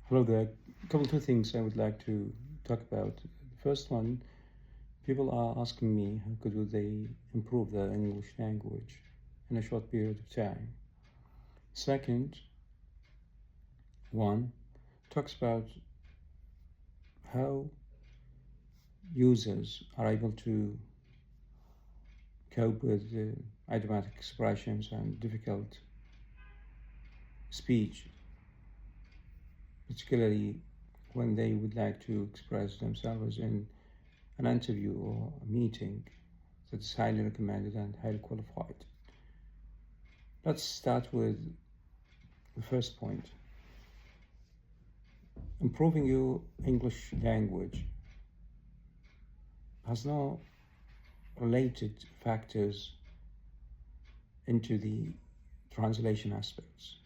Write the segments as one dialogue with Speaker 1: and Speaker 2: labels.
Speaker 1: Hello there. A couple of two things I would like to talk about. The first one, people are asking me how could they improve their English language in a short period of time. Second one talks about how users are able to cope with idiomatic expressions and difficult speech, particularly when they would like to express themselves in an interview or a meeting that is highly recommended and highly qualified. Let's start with the first point. Improving your English language has no related factors into the translation aspects.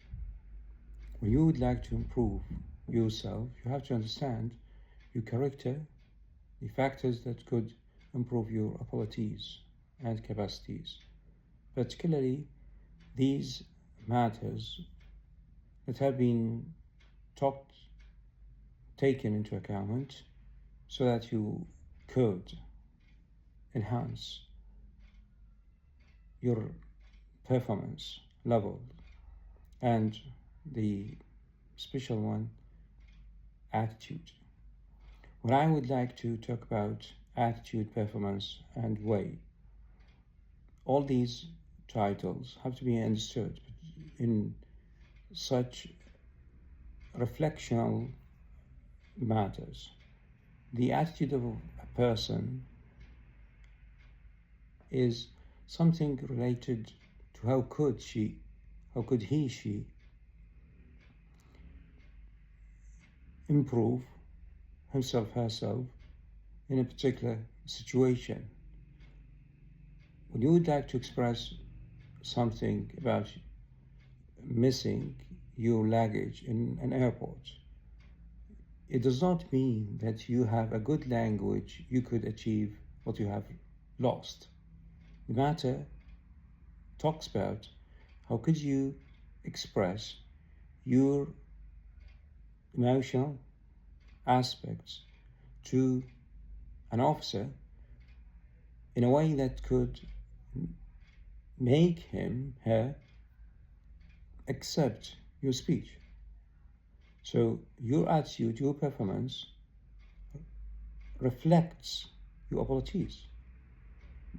Speaker 1: When you would like to improve yourself, you have to understand your character, the factors that could improve your abilities and capacities, particularly these matters that have been taken into account so that you could enhance your performance level. And the special one, attitude. When I would like to talk about attitude, performance, and way, all these titles have to be understood in such reflectional matters. The attitude of a person is something related to how could he, she improve himself, herself in a particular situation. When you would like to express something about missing your luggage in an airport, it does not mean that you have a good language, you could achieve what you have lost. The matter talks about how could you express your emotional aspects to an officer in a way that could make him, her, accept your speech. So your attitude, your performance reflects your abilities.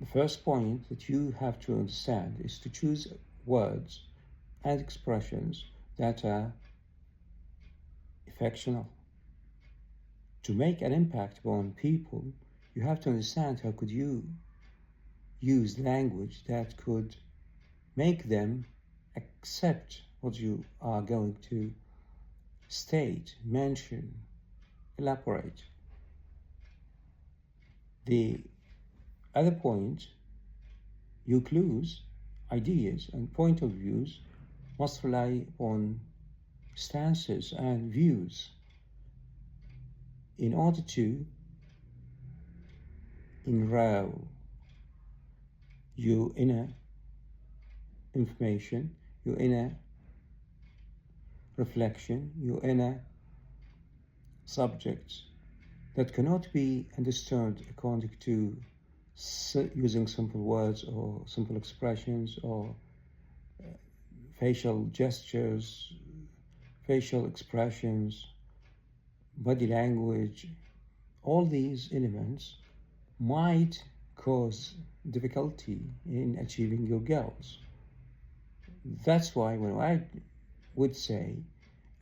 Speaker 1: The first point that you have to understand is to choose words and expressions that are affectional. To make an impact upon people, you have to understand how could you use language that could make them accept what you are going to state, mention, elaborate. The other point, your clues, ideas, and point of views must rely on stances and views in order to enroll your inner information, your inner reflection, your inner subjects that cannot be understood according to using simple words or simple expressions or facial gestures, facial expressions, body language. All these elements might cause difficulty in achieving your goals. That's why when I would say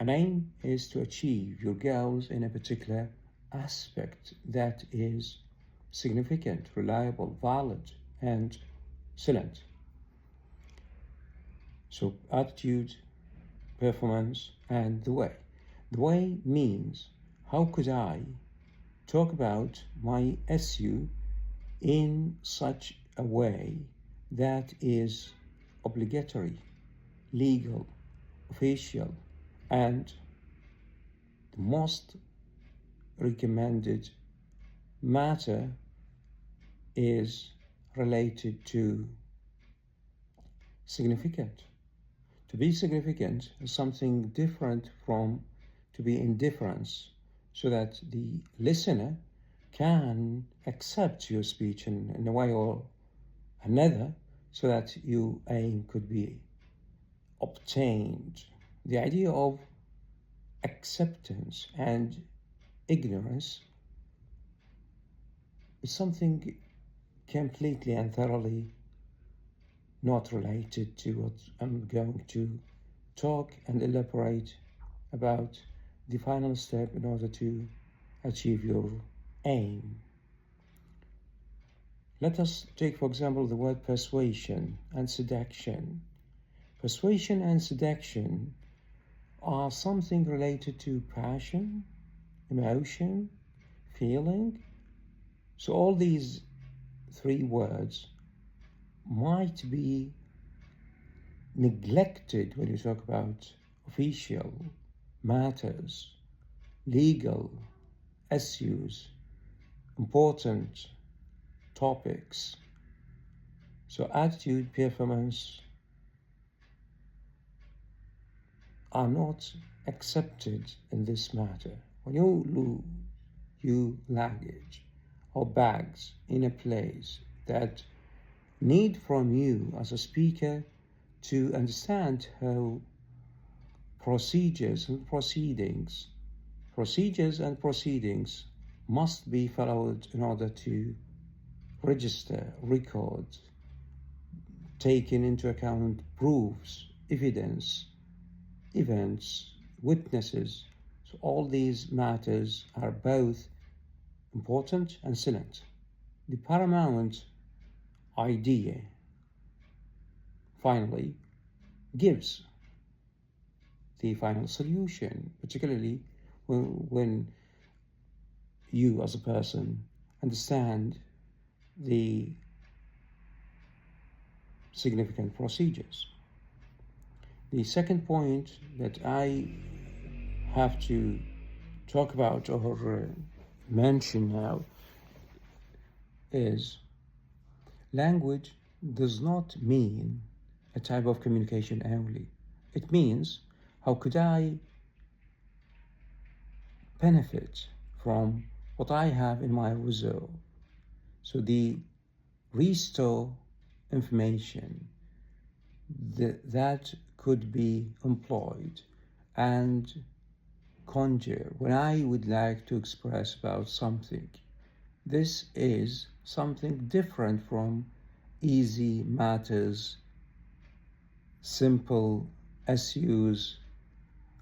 Speaker 1: an aim is to achieve your goals in a particular aspect that is significant, reliable, valid, and salient. So attitude, performance, and the way. The way means how could I talk about my issue in such a way that is obligatory, legal, official, and the most recommended matter is related to significant. To be significant is something different from to be indifference, so that the listener can accept your speech in a way or another, so that your aim could be obtained. The idea of acceptance and ignorance is something completely and thoroughly not related to what I'm going to talk and elaborate about, the final step in order to achieve your aim. Let us take, for example, the word persuasion and seduction. Persuasion and seduction are something related to passion, emotion, feeling. So all these three words might be neglected when you talk about official matters, legal issues, important topics. So attitude, performance are not accepted in this matter. When you lose your luggage or bags in a place that need from you as a speaker to understand how procedures and proceedings must be followed in order to register, record, taking into account proofs, evidence, events, witnesses. So all these matters are both important and salient. The paramount idea finally gives the final solution, particularly when you as a person understand the significant procedures. The second point that I have to talk about or mention now is language does not mean a type of communication only. It means how could I benefit from what I have in my reserve. So the restore information that could be employed and conjure when I would like to express about something. This is something different from easy matters, simple issues,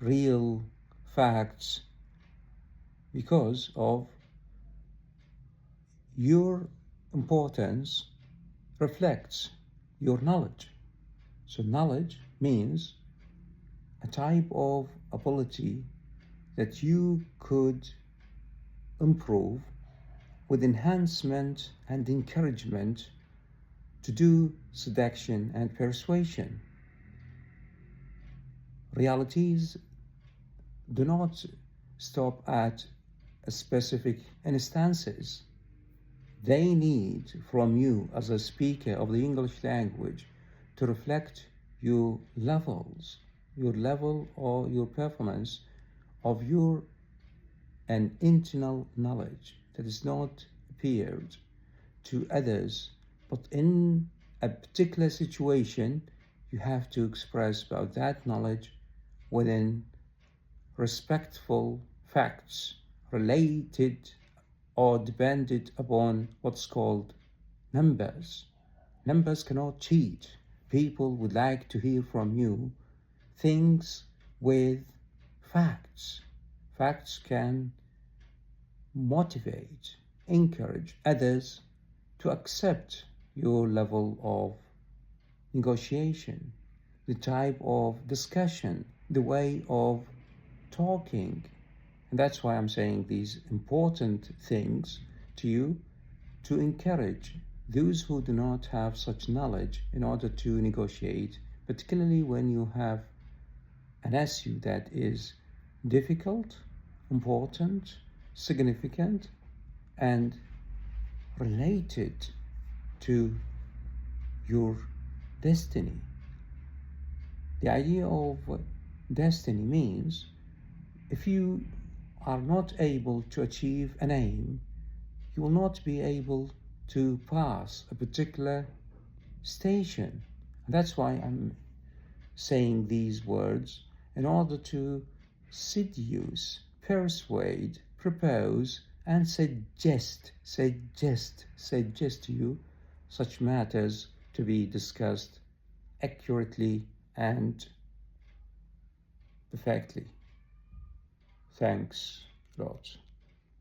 Speaker 1: real facts, because of your importance reflects your knowledge. So knowledge means a type of ability that you could improve with enhancement and encouragement to do seduction and persuasion. Realities do not stop at specific instances. They need from you as a speaker of the English language to reflect your levels, your level or your performance of your an internal knowledge that is not appeared to others, but in a particular situation you have to express about that knowledge within respectful facts related or dependent upon what's called numbers. Numbers cannot cheat. People would like to hear from you things with facts. Facts can motivate, encourage others to accept your level of negotiation, the type of discussion, the way of talking. And that's why I'm saying these important things to you to encourage those who do not have such knowledge in order to negotiate, particularly when you have an issue that is difficult, important, significant, and related to your destiny. The idea of destiny means if you are not able to achieve an aim, you will not be able to pass a particular station. And that's why I'm saying these words, in order to seduce, persuade, propose, and suggest to you such matters to be discussed accurately and perfectly. Thanks a lot.